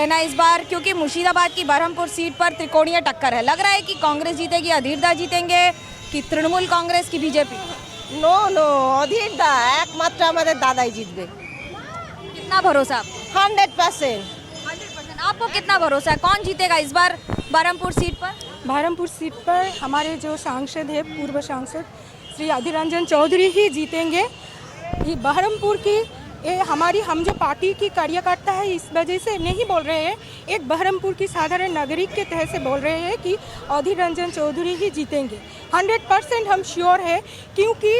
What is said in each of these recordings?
कहना है इस बार, क्योंकि मुर्शिदाबाद की बरहमपुर सीट पर त्रिकोणीय टक्कर है, लग रहा है कि कांग्रेस जीतेगी, अधीरदा जीतेंगे कि तृणमूल कांग्रेस की बीजेपी? नो नो अधीरदा एकमात्र हमारे दादाई जीतबे। कितना भरोसा आपको? 100%। 100%। आपको कितना भरोसा है, कौन जीतेगा इस बार बरहमपुर सीट पर? बरहमपुर सीट पर हमारे जो सांसद है, पूर्व सांसद श्री अधीर रंजन चौधरी ही जीतेंगे। ये बरहमपुर की हम जो पार्टी की कार्यकर्ता है इस वजह से नहीं बोल रहे हैं, एक बरहमपुर की साधारण नागरिक के तहत से बोल रहे हैं कि अधीर रंजन चौधरी ही जीतेंगे। 100% हम श्योर है, क्योंकि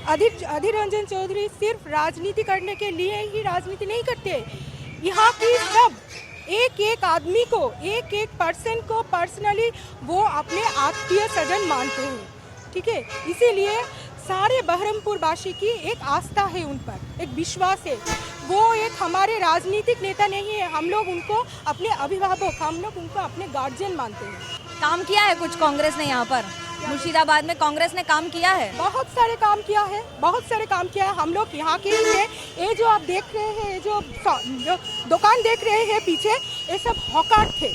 अधीर रंजन चौधरी सिर्फ राजनीति करने के लिए ही राजनीति नहीं करते। यहाँ की सब एक एक आदमी को, एक एक पर्सन को पर्सनली वो अपने आत्मीय सजन मानते हैं, ठीक है। इसीलिए सारे बहरमपुर वासी की एक आस्था है उन पर, एक विश्वास है। वो एक हमारे राजनीतिक नेता नहीं है, हम लोग उनको अपने अभिभावक, हम लोग उनको अपने गार्जियन मानते हैं। काम किया है कुछ कांग्रेस ने यहाँ पर? मुर्शिदाबाद में कांग्रेस ने काम किया है, बहुत सारे काम किया है, बहुत सारे काम किया है। हम लोग यहाँ के ही हैं। ये जो आप देख रहे हैं, जो दुकान देख रहे हैं पीछे, ये सब हॉकर थे।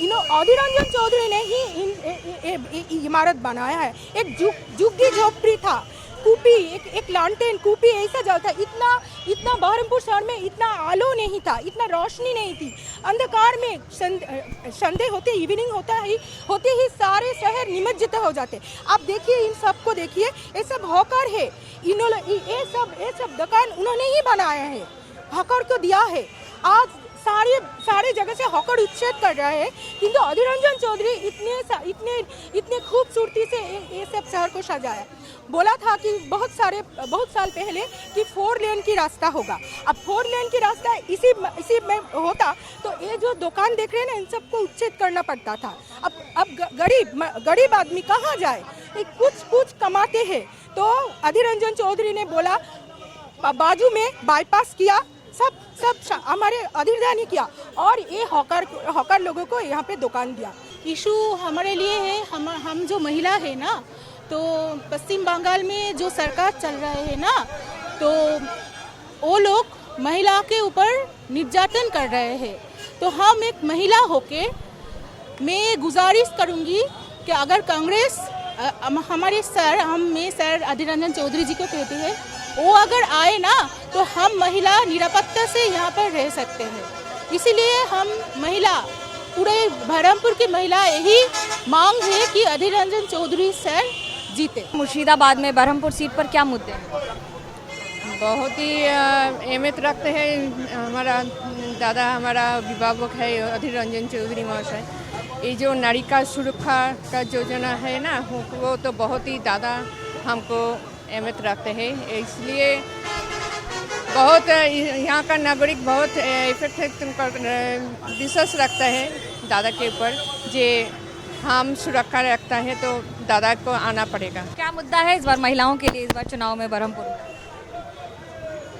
अधीर रंजन चौधरी ने ही इमारत बनाया है। एक झुग्गी झोपड़ी था, कूपी, एक लालटेन कूपी ऐसा जलता। इतना बहरमपुर शहर में इतना आलो नहीं था, इतना रोशनी नहीं थी। अंधकार में संडे होते, इवनिंग होते ही सारे शहर निमज्जित हो जाते। आप देखिए, इन सबको देखिए, ये सब हॉकर है। ये सब दुकान उन्होंने ही बनाया है, हॉकर को दिया है। आज सारे जगह से हॉकर उच्छेद कर रहे हैं, किंतु अधीर रंजन चौधरी इतने खूबसूरती से ये सब शहर को सजाया। बोला था कि बहुत साल पहले कि 4 लेन की रास्ता होगा। अब 4 लेन की रास्ता इसी में होता तो ये जो दुकान देख रहे हैं ना, इन सबको उच्छेद करना पड़ता था। अब गरीब आदमी कहाँ जाए? कुछ कमाते हैं। तो अधीर रंजन चौधरी ने बोला, बाजू में बाईपास किया, सब हमारे अधीरदा ने किया, और ये हॉकर लोगों को यहाँ पे दुकान दिया। इशू हमारे लिए है, हम जो महिला है ना, तो पश्चिम बंगाल में जो सरकार चल रहे है ना, तो वो लोग महिला के ऊपर निर्यातन कर रहे हैं। तो हम एक महिला होके मैं गुजारिश करूँगी कि अगर कांग्रेस हमारे सर अधीर रंजन चौधरी जी को कहते हैं, वो अगर आए ना, तो हम महिला निरापत्ता से यहाँ पर रह सकते हैं। इसीलिए हम महिला, पूरे बहरमपुर की महिला यही मांग है कि अधीर रंजन चौधरी सर जीते। मुर्शिदाबाद में बरहमपुर सीट पर क्या मुद्दे हैं? बहुत ही अहमियत रखते हैं। हमारा अभिभावक है अधीर रंजन चौधरी महाशय। ये जो नारी का सुरक्षा का योजना है ना, वो तो बहुत ही ज़्यादा हमको अहमियत रखते हैं। इसलिए बहुत यहाँ का नागरिक बहुत विश्वास रखता है दादा के ऊपर। जे हम सुरक्षा रखता है तो दादा को आना पड़ेगा। क्या मुद्दा है इस बार महिलाओं के लिए, इस बार चुनाव में बरहमपुर?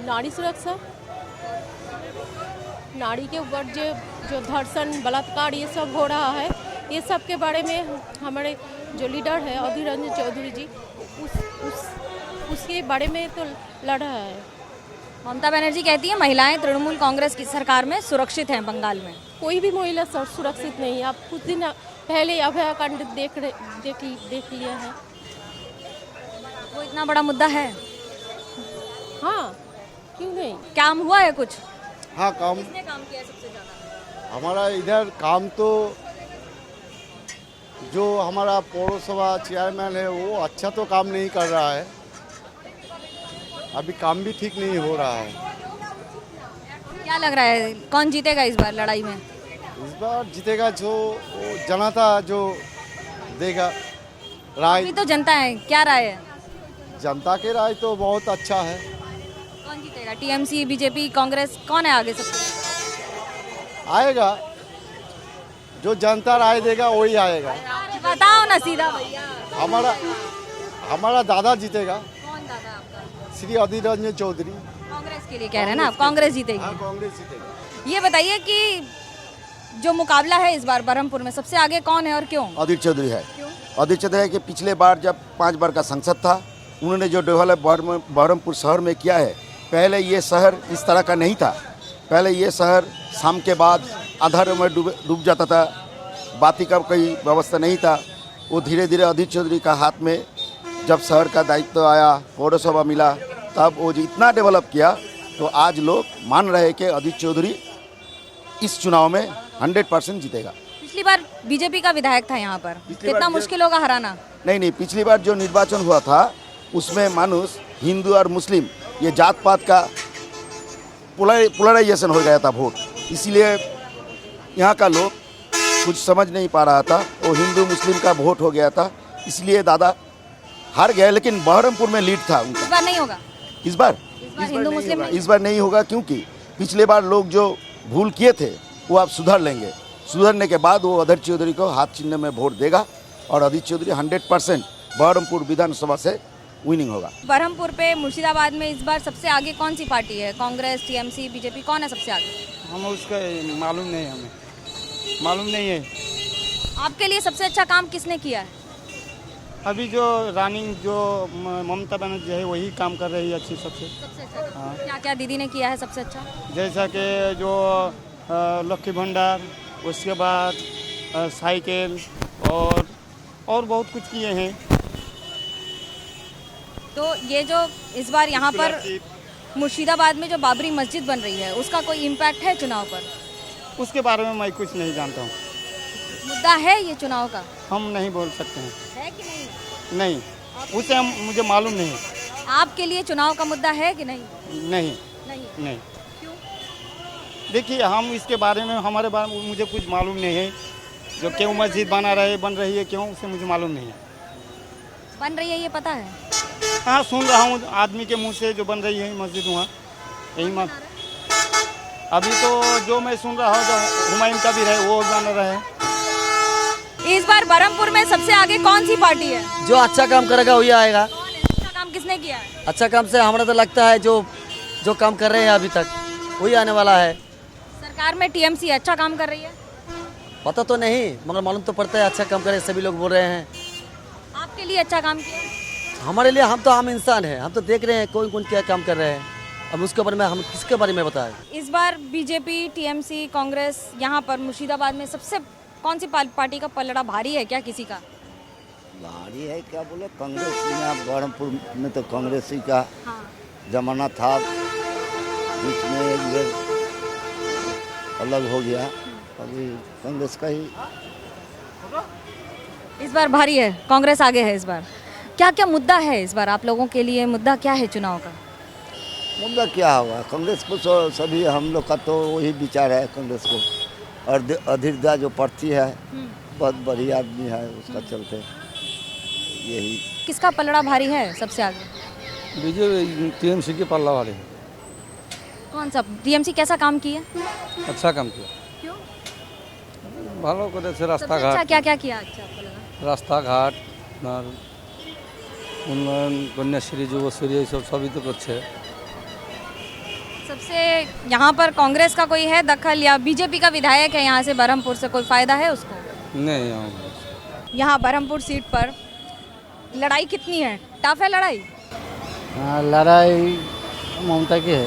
नारी सुरक्षा, नारी के ऊपर जो धर्षण, बलात्कार ये सब हो रहा है, ये सब के बारे में हमारे जो लीडर है अधीर रंजन चौधरी जी, उसके बारे में तो लड़ रहा है। ममता बनर्जी कहती है महिलाएं तृणमूल कांग्रेस की सरकार में सुरक्षित हैं बंगाल में। कोई भी महिला सुरक्षित नहीं है। आप कुछ दिन पहले अभयाकांड देख लिया है। वो इतना बड़ा मुद्दा है? हाँ, क्यों नहीं? काम हुआ है कुछ? हाँ, काम। किसने काम किया है सबसे ज़्यादा? हमारा इधर काम तो जो हमारा पौरसभा चेयरमैन है वो अच्छा तो काम नहीं कर रहा है, अभी काम भी ठीक नहीं हो रहा है। क्या लग रहा है कौन जीतेगा इस बार लड़ाई में? इस बार जीतेगा जो जनता जो देगा राय। अभी तो जनता है, क्या राय है? जनता के राय तो बहुत अच्छा है। कौन जीतेगा? टीएमसी, बीजेपी, कांग्रेस, कौन है आगे सबसे? आएगा जो जनता राय देगा वही आएगा। बताओ ना सीधा भैया। हमारा दादा जीतेगा। कौन दादा आपका? श्री अधीर रंजन चौधरी। कांग्रेस के लिए कह रहे हैं ना आप? कांग्रेस जीतेगी? हाँ, कांग्रेस जीतेगी। ये बताइए कि जो मुकाबला है इस बार बरहमपुर में, सबसे आगे कौन है और क्यों? अधीर चौधरी है। क्यों? अधीर चौधरी है कि पिछले बार जब 5 बार का संसद था, उन्होंने जो डेवलप बहरमपुर शहर में किया है, पहले ये शहर इस तरह का नहीं था। पहले ये शहर शाम के बाद अंधारे में डूब जाता था, बाती का कोई व्यवस्था नहीं था। वो धीरे धीरे अधीर चौधरी का हाथ में जब शहर का दायित्व आया, पौरसभा मिला, तब वो इतना डेवलप किया, तो आज लोग मान रहे हैं कि अधीर चौधरी इस चुनाव में 100% जीतेगा। पिछली बार बीजेपी का विधायक था यहाँ पर, कितना मुश्किल होगा हराना? नहीं, पिछली बार जो निर्वाचन हुआ था उसमें मानुस हिंदू और मुस्लिम ये जात पात का पोलराइजेशन हो गया था वोट, इसलिए यहाँ का लोग कुछ समझ नहीं पा रहा था। वो हिंदू मुस्लिम का वोट हो गया था, इसलिए दादा हार गए। लेकिन बहरमपुर में लीड था उनका। इस बार नहीं होगा? इस बार हिंदू मुस्लिम नहीं? इस बार नहीं होगा, क्योंकि पिछले बार लोग जो भूल किए थे वो आप सुधार लेंगे। सुधरने के बाद वो अधीर चौधरी को हाथ चिन्ह में वोट देगा और अधीर चौधरी 100% बहरमपुर विधानसभा से विनिंग होगा। बरहमपुर पे मुर्शिदाबाद में इस बार सबसे आगे कौन सी पार्टी है? कांग्रेस, टीएमसी, बीजेपी, कौन है सबसे आगे? हम उसका मालूम नहीं, हमें मालूम नहीं है। आपके लिए सबसे अच्छा काम किसने किया है? अभी जो रनिंग जो ममता बनर्जी है वही काम कर रही है अच्छी सबसे। सबसे अच्छा काम? हाँ। क्या क्या दीदी ने किया है सबसे अच्छा? जैसा कि जो लक्की भंडार, उसके बाद साइकिल और बहुत कुछ किए हैं। तो ये जो इस बार यहाँ पर मुर्शिदाबाद में जो बाबरी मस्जिद बन रही है उसका कोई इम्पैक्ट है चुनाव पर? उसके बारे में मैं कुछ नहीं जानता हूँ। मुद्दा है ये चुनाव का? हम नहीं बोल सकते हैं। है कि नहीं? नहीं, उससे मुझे मालूम नहीं है। आपके लिए चुनाव का मुद्दा है कि नहीं? नहीं नहीं। नहीं। क्यों? देखिए, हम इसके बारे में हमारे बारे में मुझे कुछ मालूम नहीं है। जो क्यों मस्जिद बन रही है क्यों, उसे मुझे मालूम नहीं है। बन रही है ये पता है? हाँ, सुन रहा हूँ आदमी के मुंह से जो बन रही है मस्जिद वहाँ, यही मत। अभी तो जो मैं सुन रहा हूँ, जो हुमायूं का भी रहे वो बन रहा है। इस बार बरहमपुर में सबसे आगे कौन सी पार्टी है? जो अच्छा काम करेगा वही आएगा। कौन है? अच्छा काम किसने किया है? अच्छा काम से हमारा तो लगता है जो काम कर रहे हैं अभी तक वही आने वाला है। सरकार में टीएमसी अच्छा काम कर रही है? पता तो नहीं, मगर मालूम तो पड़ता है अच्छा काम करे, सभी लोग बोल रहे हैं। आपके लिए अच्छा काम किया? हमारे लिए, हम तो आम इंसान हैं, हम तो देख रहे हैं कौन कौन क्या काम कर रहे हैं। अब उसके बारे में हम किसके बारे में बताएं? इस बार बीजेपी, टीएमसी, कांग्रेस यहाँ पर मुर्शिदाबाद में सबसे कौन सी पार्टी का पलड़ा भारी है क्या किसी का? भारी है क्या बोले, कांग्रेस यहाँ बहरमपुर में तो कांग्रेस ही का हाँ। जमाना था, बीच में एक बेर अलग हो गया, अभी कांग्रेस का ही इस बार भारी है, कांग्रेस आगे है इस बार। क्या क्या मुद्दा है इस बार आप लोगों के लिए? मुद्दा क्या है चुनाव का? मुद्दा क्या होगा, कांग्रेस को सभी हम लोग का तो वही विचार है कांग्रेस को। और अधीरदा जो प्रार्थी है बहुत बढ़िया आदमी है, उसका चलते यही। किसका पलड़ा भारी है सबसे आगे? बीजेपी टीएमसी के पल्ला वाले। कौन सा? टीएमसी कैसा काम किया? अच्छा काम किया। क्यों? ভালো করেছে রাস্তাঘাট। अच्छा क्या क्या किया अच्छा आपको लगा? রাস্তাঘাট আর উন্নয়ন, কন্যাশ্রী, যুবশ্রী এই সবই তো করছে। सबसे यहाँ पर कांग्रेस का कोई है दखल या बीजेपी का विधायक है यहाँ से बरहमपुर से, कोई फायदा है उसको? नहीं, यहाँ बरहमपुर सीट पर लड़ाई कितनी है? टफ है लड़ाई? लड़ाई ममता की है।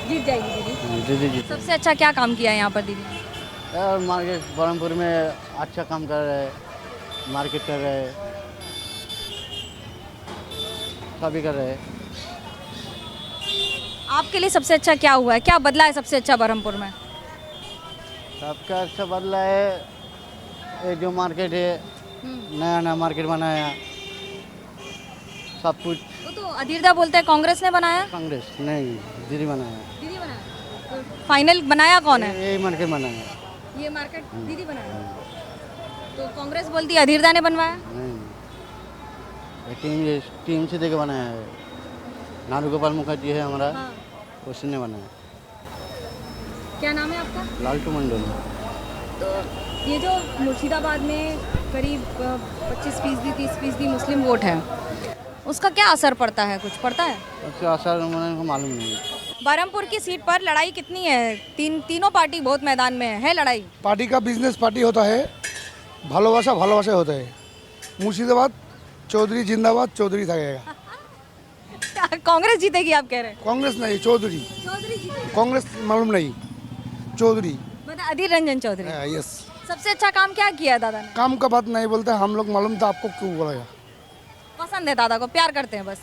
जीत जाएगी दीदी? दीदी जी सबसे अच्छा क्या काम किया है यहाँ पर दीदी? यार मार्केट बरहमपुर में अच्छा काम कर रहे हैं, मार्केट कर रहे हैं, सभी कर रहे हैं। आपके लिए सबसे अच्छा क्या हुआ है? क्या बदला है सबसे अच्छा बरहमपुर में? सबका अच्छा बदला है ये जो मार्केट है, नया नया मार्केट बनाया, सब कुछ। वो तो अधीरदा बोलते हैं कांग्रेस ने बनाया। कांग्रेस नहीं, दीदी बनाया। दीदी बनाया? तो फाइनल बनाया कौन है? यही मार्केट बनाया। ये मार्केट दीदी बनाया? तो कांग्रेस बोलती है अधीरदा ने बनवाया। नहीं, टीम से देके बनाया है। नारू गोपाल मुखर्जी है हमारा, उसने बनाया। क्या नाम है आपका? लालटू मंडल। तो ये जो मुर्शिदाबाद में करीब 25% 30% मुस्लिम वोट है, उसका क्या असर पड़ता है? कुछ पड़ता है? उसका असर मुझे मालूम नहीं। बरहमपुर की सीट पर लड़ाई कितनी है? तीनों पार्टी बहुत मैदान में है लड़ाई। पार्टी का बिजनेस पार्टी होता है, भालोबासा भालोबासा होता है। मुर्शिदाबाद चौधरी जिंदाबाद, चौधरी थकेगा। कांग्रेस जीतेगी आप कह रहे हैं? कांग्रेस नहीं, चौधरी। चौधरी जीतेगी? कांग्रेस मालूम नहीं, चौधरी। कहते हैं अधीर रंजन चौधरी। यस। सबसे अच्छा काम क्या किया है दादा ने? काम का बात नहीं बोलते हम लोग, मालूम था आपको क्यों बोलेगा। पसंद है दादा को, प्यार करते हैं बस।